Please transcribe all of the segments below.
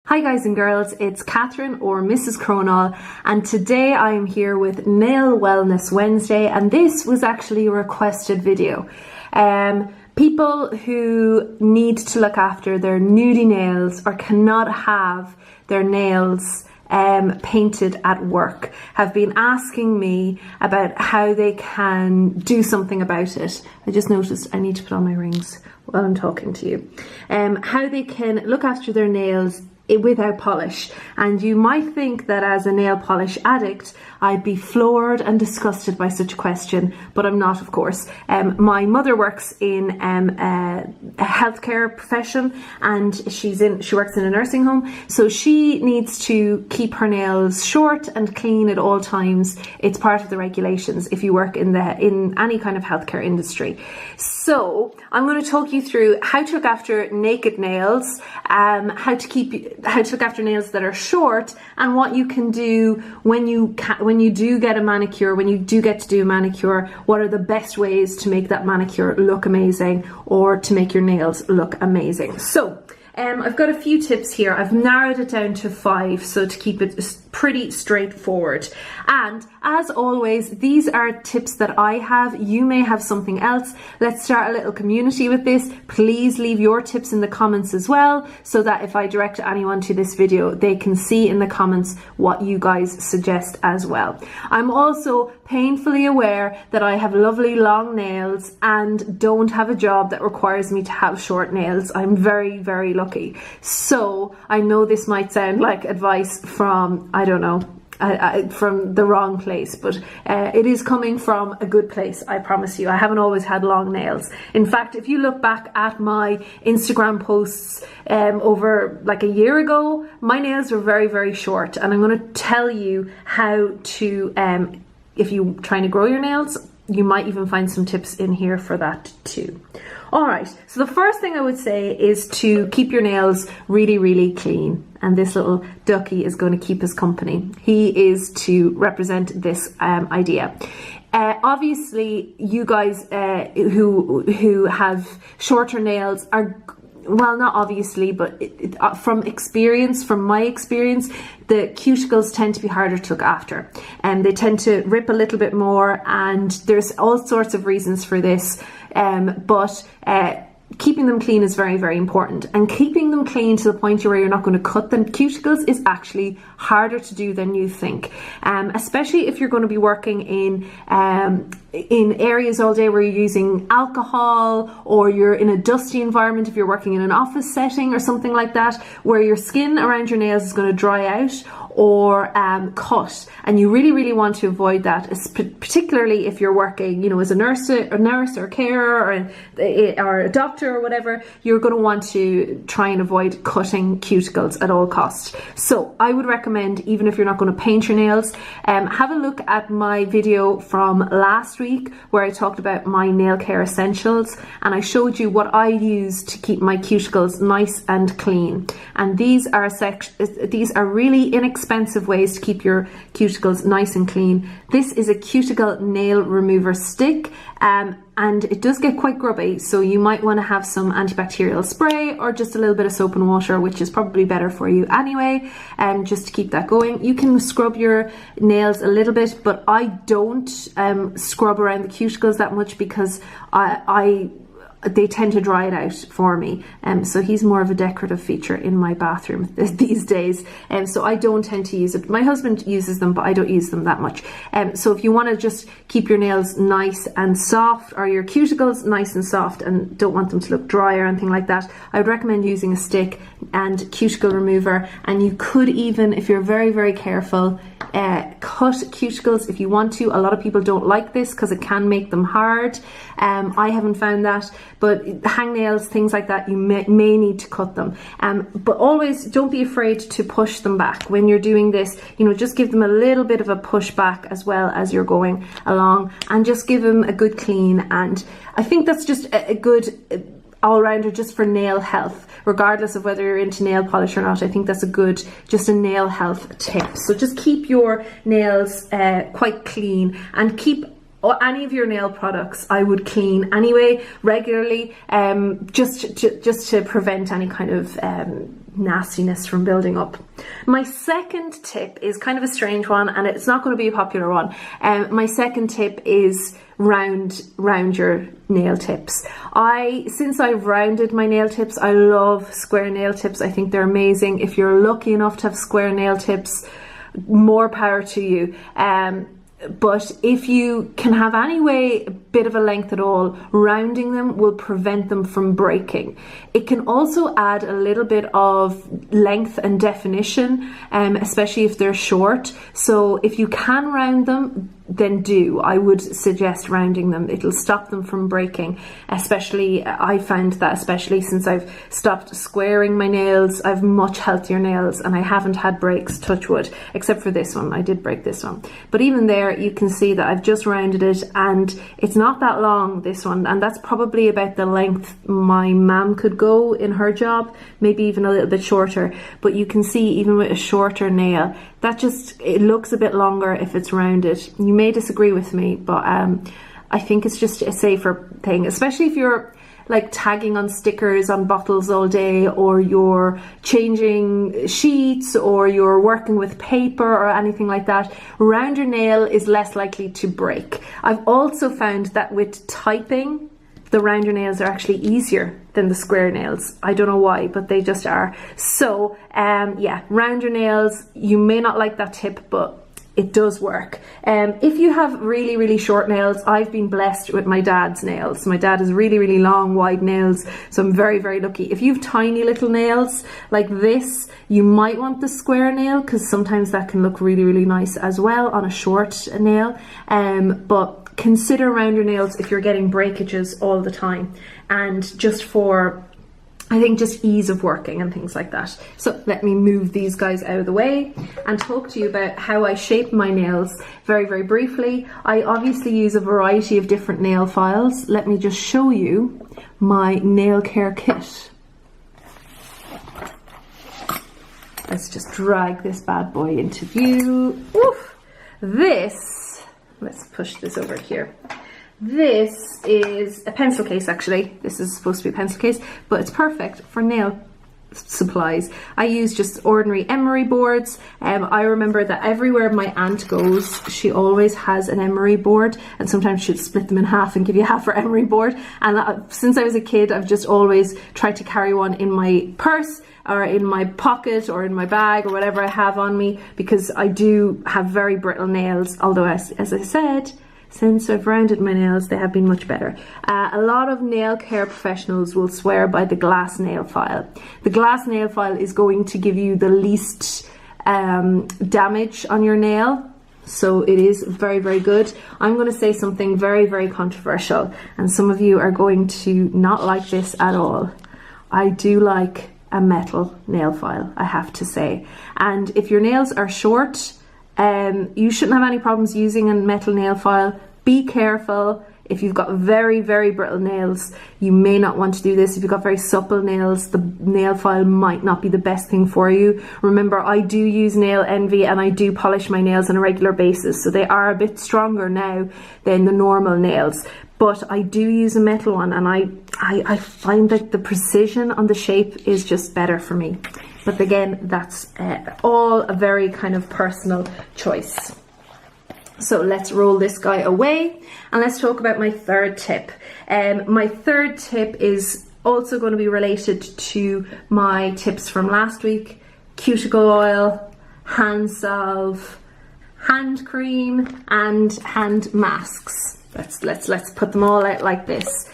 Hi guys and girls, it's Catherine or Mrs. Cronall, and today I am here with Nail Wellness Wednesday, and this was actually a requested video. People who need to look after their nudie nails or cannot have their nails painted at work have been asking me about how they can do something about it. I just noticed I need to put on my rings while I'm talking to you. How they can look after their nails without polish. And you might think that as a nail polish addict I'd be floored and disgusted by such a question, but I'm not, of course. My mother works in a healthcare profession, and she works in a nursing home, so she needs to keep her nails short and clean at all times. It's part of the regulations if you work in any kind of healthcare industry. So I'm going to talk you through how to look after naked nails, how to look after nails that are short, and what you can do when you do get a manicure, when you do get to do a manicure. What are the best ways to make that manicure look amazing, or to make your nails look amazing? So I've got a few tips here. I've narrowed it down to 5, so to keep it pretty straightforward. And as always, these are tips that I have. You may have something else. Let's start a little community with this. Please leave your tips in the comments as well, so that if I direct anyone to this video, they can see in the comments what you guys suggest as well. I'm also painfully aware that I have lovely long nails and don't have a job that requires me to have short nails. I'm very, very lucky. So I know this might sound like advice from, I don't know, from the wrong place, but it is coming from a good place, I promise you. I haven't always had long nails. In fact, if you look back at my Instagram posts over like a year ago, my nails were very, very short, and I'm going to tell you how to, if you're trying to grow your nails, you might even find some tips in here for that too. Alright, so the first thing I would say is to keep your nails really, really clean. And this little ducky is going to keep us company. He is to represent this idea. Obviously, you guys who have shorter nails are, well, not obviously, but from my experience, the cuticles tend to be harder to look after, and they tend to rip a little bit more, and there's all sorts of reasons for this, but keeping them clean is very, very important. And keeping them clean to the point where you're not going to cut them cuticles is actually harder to do than you think, especially if you're going to be working in areas all day where you're using alcohol, or you're in a dusty environment, if you're working in an office setting or something like that, where your skin around your nails is going to dry out or cut, and you really, really want to avoid that, particularly if you're working, you know, as a nurse or carer or a doctor or whatever. You're going to want to try and avoid cutting cuticles at all costs. So I would recommend, even if you're not going to paint your nails, have a look at my video from last week where I talked about my nail care essentials, and I showed you what I use to keep my cuticles nice and clean. And these are really inexpensive ways to keep your cuticles nice and clean. This is a cuticle nail remover stick, and it does get quite grubby, so you might want to have some antibacterial spray or just a little bit of soap and water, which is probably better for you anyway, just to keep that going. You can scrub your nails a little bit, but I don't scrub around the cuticles that much, because they tend to dry it out for me. So he's more of a decorative feature in my bathroom these days. So I don't tend to use it. My husband uses them, but I don't use them that much. So if you want to just keep your nails nice and soft, or your cuticles nice and soft, and don't want them to look dry or anything like that, I would recommend using a stick and cuticle remover. And you could even, if you're very, very careful, cut cuticles if you want to. A lot of people don't like this because it can make them hard. I haven't found that, but hangnails, things like that, you may need to cut them. But always don't be afraid to push them back when you're doing this. You know, just give them a little bit of a push back as well as you're going along, and just give them a good clean. And I think that's just a good all-rounder just for nail health, regardless of whether you're into nail polish or not. I think that's just a nail health tip. So just keep your nails quite clean, and keep any of your nail products, I would clean anyway regularly, just to prevent any kind of nastiness from building up. My second tip is kind of a strange one, and it's not going to be a popular one. My second tip is round your nail tips. Since I've rounded my nail tips, I love square nail tips. I think they're amazing. If you're lucky enough to have square nail tips, more power to you. But if you can have any way, a bit of a length at all, rounding them will prevent them from breaking. It can also add a little bit of length and definition, especially if they're short. So if you can round them, then do. I would suggest rounding them. It'll stop them from breaking. Especially, I found that especially since I've stopped squaring my nails, I've much healthier nails and I haven't had breaks, touch wood, except for this one. I did break this one. But even there, you can see that I've just rounded it, and it's not that long, this one, and that's probably about the length my mum could go in her job, maybe even a little bit shorter. But you can see even with a shorter nail, it looks a bit longer if it's rounded. You may disagree with me, but I think it's just a safer thing, especially if you're like tagging on stickers on bottles all day, or you're changing sheets, or you're working with paper or anything like that. Round your nail is less likely to break. I've also found that with typing, the rounder nails are actually easier than the square nails. I don't know why, but they just are. So yeah, rounder nails, you may not like that tip, but it does work. If you have really, really short nails, I've been blessed with my dad's nails. My dad has really, really long, wide nails, so I'm very, very lucky. If you have tiny little nails like this, you might want the square nail, because sometimes that can look really, really nice as well on a short nail. But consider rounder nails if you're getting breakages all the time, and just for, I think, just ease of working and things like that. So let me move these guys out of the way and talk to you about how I shape my nails very, very briefly. I obviously use a variety of different nail files. Let me just show you my nail care kit. Let's just drag this bad boy into view. Oof. Let's push this over here. This is a pencil case, actually. This is supposed to be a pencil case, but it's perfect for nail supplies. I use just ordinary emery boards. I remember that everywhere my aunt goes, she always has an emery board, and sometimes she'll split them in half and give you half her emery board. And since I was a kid, I've just always tried to carry one in my purse, or in my pocket, or in my bag, or whatever I have on me, because I do have very brittle nails, although as I said, since I've rounded my nails, they have been much better. A lot of nail care professionals will swear by the glass nail file. The glass nail file is going to give you the least damage on your nail, so it is very, very good. I'm going to say something very, very controversial, and some of you are going to not like this at all. I do like a metal nail file, I have to say. And if your nails are short, you shouldn't have any problems using a metal nail file. Be careful. If you've got very, very brittle nails, you may not want to do this. If you've got very supple nails, the nail file might not be the best thing for you. Remember, I do use Nail Envy, and I do polish my nails on a regular basis, so they are a bit stronger now than the normal nails. But I do use a metal one, and I find that the precision on the shape is just better for me. But again, that's all a very kind of personal choice. So let's roll this guy away, and let's talk about my third tip. My third tip is also going to be related to my tips from last week: cuticle oil, hand salve, hand cream, and hand masks. Let's put them all out like this.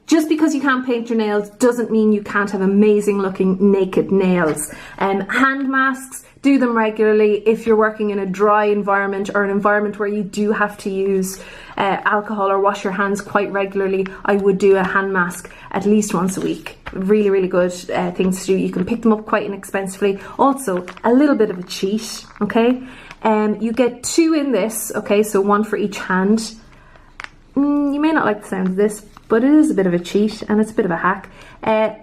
Just because you can't paint your nails doesn't mean you can't have amazing looking naked nails. Hand masks, do them regularly. If you're working in a dry environment, or an environment where you do have to use alcohol or wash your hands quite regularly, I would do a hand mask at least once a week. Really, really good things to do. You can pick them up quite inexpensively. Also, a little bit of a cheat, okay? You get 2 in this, okay, so 1 for each hand. You may not like the sound of this, but it is a bit of a cheat, and it's a bit of a hack.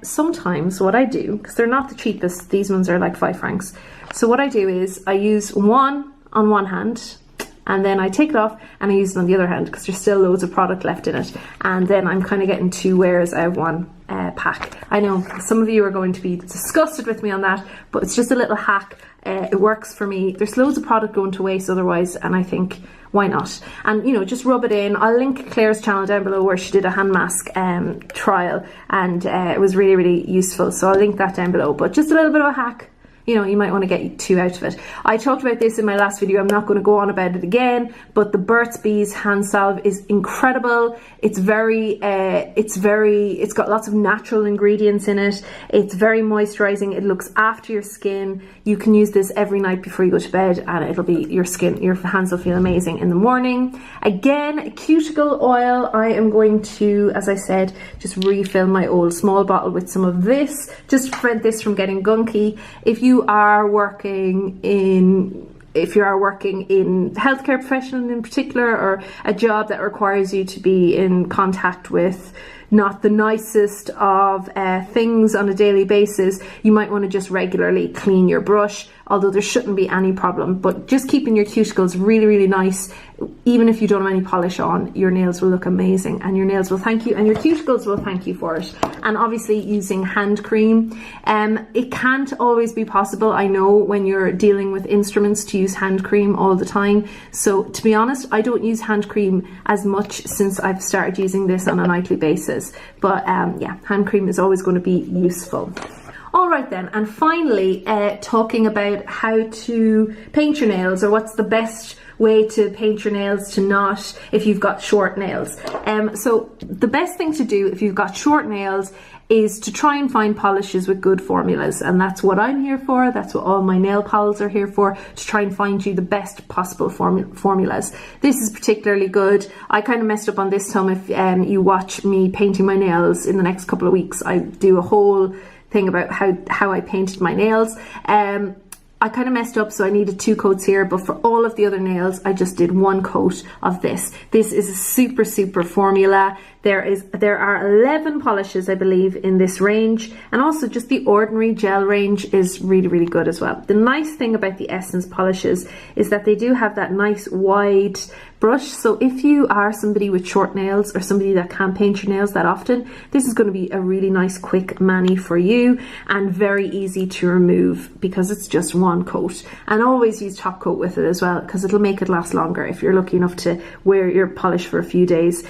Sometimes what I do, because they're not the cheapest, these ones are like 5 francs. So what I do is I use 1 on one hand, and then I take it off and I use it on the other hand, because there's still loads of product left in it. And then I'm kind of getting 2 wears out of 1. pack. I know some of you are going to be disgusted with me on that, but it's just a little hack. It works for me. There's loads of product going to waste otherwise, and I think, why not? And you know, just rub it in. I'll link Claire's channel down below where she did a hand mask trial, and it was really, really useful. So I'll link that down below. But just a little bit of a hack. You know, you might want to get 2 out of it. I talked about this in my last video. I'm not going to go on about it again, but the Burt's Bees hand salve is incredible. It's got lots of natural ingredients in it. It's very moisturizing. It looks after your skin. You can use this every night before you go to bed, and it'll be your hands will feel amazing in the morning. Again, cuticle oil. I am going to, as I said, just refill my old small bottle with some of this, just to prevent this from getting gunky. If you are working in healthcare profession in particular, or a job that requires you to be in contact with not the nicest of things on a daily basis, you might want to just regularly clean your brush, although there shouldn't be any problem. But just keeping your cuticles really, really nice, even if you don't have any polish on, your nails will look amazing, and your nails will thank you, and your cuticles will thank you for it. And obviously using hand cream, it can't always be possible, I know, when you're dealing with instruments, to use hand cream all the time. So to be honest, I don't use hand cream as much since I've started using this on a nightly basis. But yeah, hand cream is always going to be useful. All right then, and finally, talking about how to paint your nails, or what's the best way to paint your nails to not, if you've got short nails. So the best thing to do if you've got short nails is to try and find polishes with good formulas, and that's what I'm here for. That's what all my nail pals are here for, to try and find you the best possible formulas. This is particularly good. I kind of messed up on this, Tom. If you watch me painting my nails in the next couple of weeks, I do a whole thing about how I painted my nails. I kind of messed up, so I needed 2 coats here, but for all of the other nails, I just did 1 coat of this. This is a super, super formula. There are 11 polishes, I believe, in this range, and also just the ordinary gel range is really, really good as well. The nice thing about the Essence polishes is that they do have that nice wide brush, so if you are somebody with short nails, or somebody that can't paint your nails that often, this is going to be a really nice quick mani for you, and very easy to remove because it's just 1 coat. And always use top coat with it as well, because it'll make it last longer if you're lucky enough to wear your polish for a few days.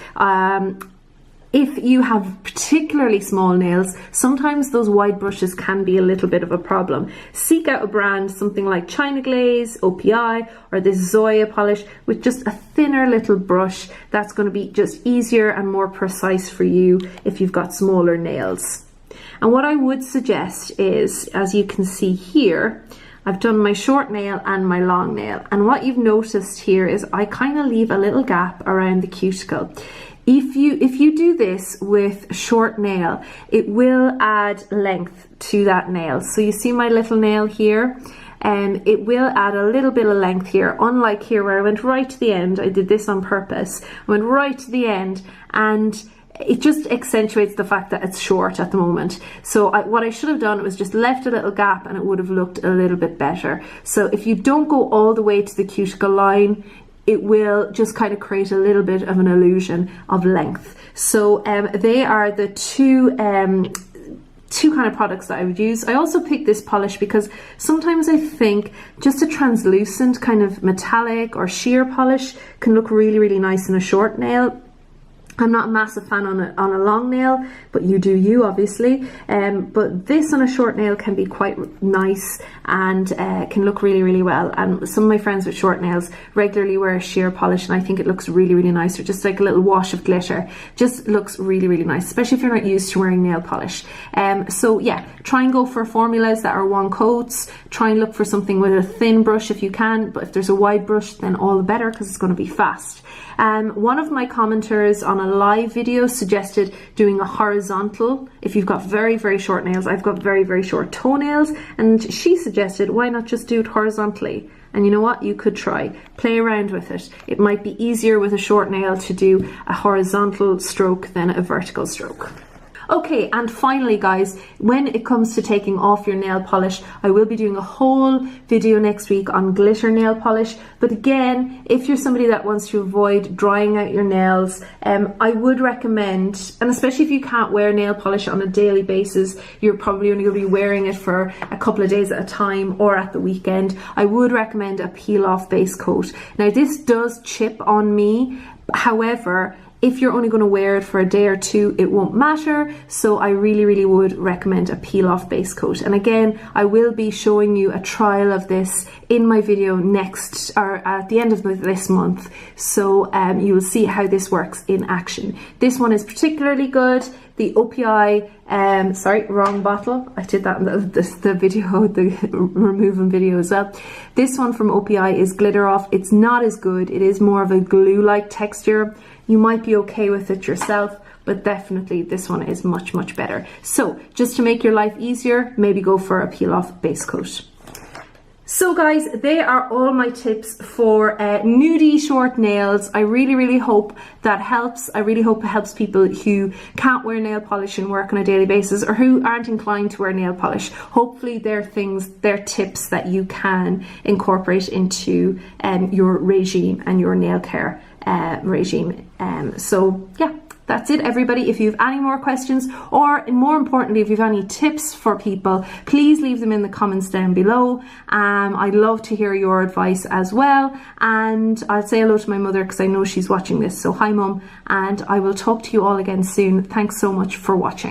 If you have particularly small nails, sometimes those wide brushes can be a little bit of a problem. Seek out a brand, something like China Glaze, OPI, or this Zoya polish with just a thinner little brush. That's going to be just easier and more precise for you if you've got smaller nails. And what I would suggest is, as you can see here, I've done my short nail and my long nail. And what you've noticed here is I kind of leave a little gap around the cuticle. If you do this with short nail, it will add length to that nail. So you see my little nail here, and it will add a little bit of length here, unlike here where I went right to the end. I did this on purpose. I went right to the end, and it just accentuates the fact that it's short at the moment. So what I should have done was just left a little gap, and it would have looked a little bit better. So if you don't go all the way to the cuticle line, it will just kind of create a little bit of an illusion of length. So they are the two kind of products that I would use. I also picked this polish because sometimes I think just a translucent kind of metallic or sheer polish can look really, really nice in a short nail. I'm not a massive fan on a long nail, but you do you, obviously. But this on a short nail can be quite nice and can look really, really well. And some of my friends with short nails regularly wear a sheer polish, and I think it looks really, really nice. Or just like a little wash of glitter. Just looks really, really nice, especially if you're not used to wearing nail polish. So yeah, try and go for formulas that are 1 coats. Try and look for something with a thin brush if you can, but if there's a wide brush, then all the better, because it's going to be fast. One of my commenters on a live video suggested doing a horizontal if you've got very, very short nails. I've got very, very short toenails, and she suggested why not just do it horizontally. And you know what, you could try, play around with it. It might be easier with a short nail to do a horizontal stroke than a vertical stroke. Okay, and finally guys, when it comes to taking off your nail polish, I will be doing a whole video next week on glitter nail polish. But again, if you're somebody that wants to avoid drying out your nails, I would recommend, and especially if you can't wear nail polish on a daily basis, you're probably only going to be wearing it for a couple of days at a time or at the weekend, I would recommend a peel off base coat. Now this does chip on me, however, if you're only going to wear it for a day or two, it won't matter. So I really would recommend a peel off base coat. And again, I will be showing you a trial of this in my video next, or at the end of this month. So you will see how this works in action. This one is particularly good. The OPI, sorry, wrong bottle. I did that in the video, the removing video as well. This one from OPI is glitter off. It's not as good. It is more of a glue-like texture. You might be okay with it yourself, but definitely this one is much better. So just to make your life easier, maybe go for a peel off base coat. So guys, they are all my tips for nudie short nails. I really hope that helps. I really hope it helps people who can't wear nail polish and work on a daily basis, or who aren't inclined to wear nail polish. Hopefully they're tips that you can incorporate into your regime and your nail care regime. So yeah, that's it everybody. If you have any more questions, or more importantly, if you have any tips for people, please leave them in the comments down below. I'd love to hear your advice as well. And I'll say hello to my mother because I know she's watching this. So hi mum, and I will talk to you all again soon. Thanks so much for watching.